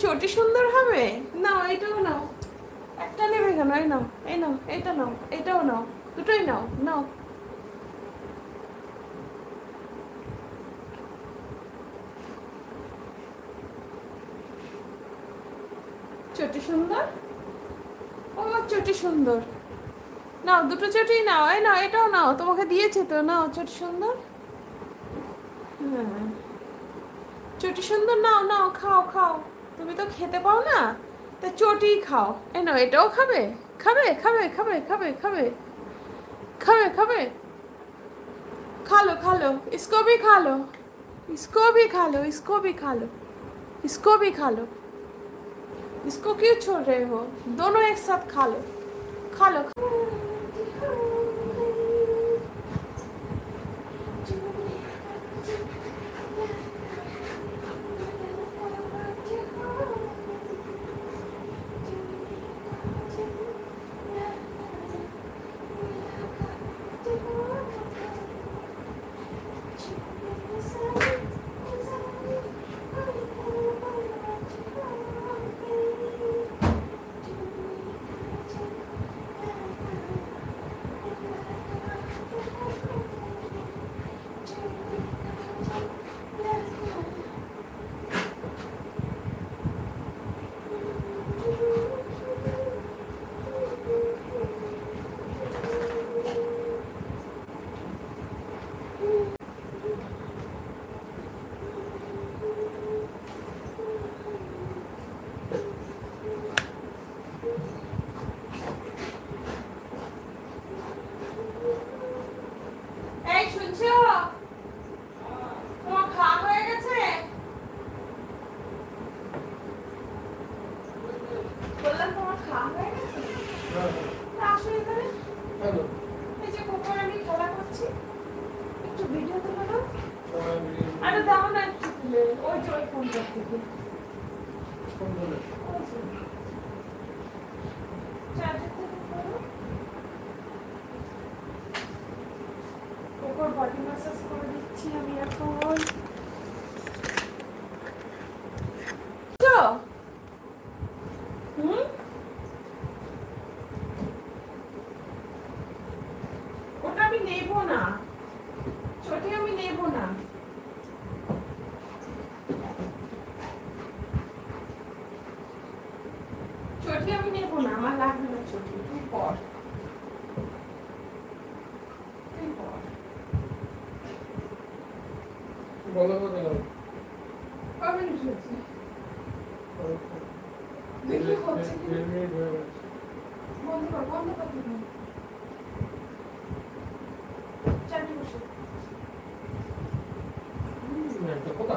চটি সুন্দর হবে? নাও, এটাও নাও। একটা নেবে কেন? এই নাও, এই নাও, এটা নাও, এটাও নাও, দুটোই নাও, নাও। চটি সুন্দর? ও চটি সুন্দর। নাও, দুটো চটি নাও। এই নাও, এটাও নাও, তোমাকে দিয়েছে তো, নাও চটি সুন্দর। হ্যাঁ, চটি সুন্দর, নাও নাও, খাও খাও। তুমি তো খেতে পাও না, তা চটি খাও। এই নাও, এটাও খাবে? খাবে খাবে খাবে খাবে খাবে খাবে খাবে। खा लो खा लो, इसको भी खा लो, इसको भी खा लो, इसको भी खा लो, इसको भी खा लो। इसको क्यों छोड़ रहे हो? दोनों एक साथ खा लो, खा लो। বডি ম্যাসাজ করে দিচ্ছি আমি এখন। ওটা আমি নেবো না, চটি আমি নেবো না। চটি আমি নেবো না, আমার লাগবে না চটি। তুই পর, তুই পর। বলো না, কবে উঠেছি? দেখি হচ্ছে কি বন্ধ কর, বন্ধ কর। চারটে বসে একটা কথা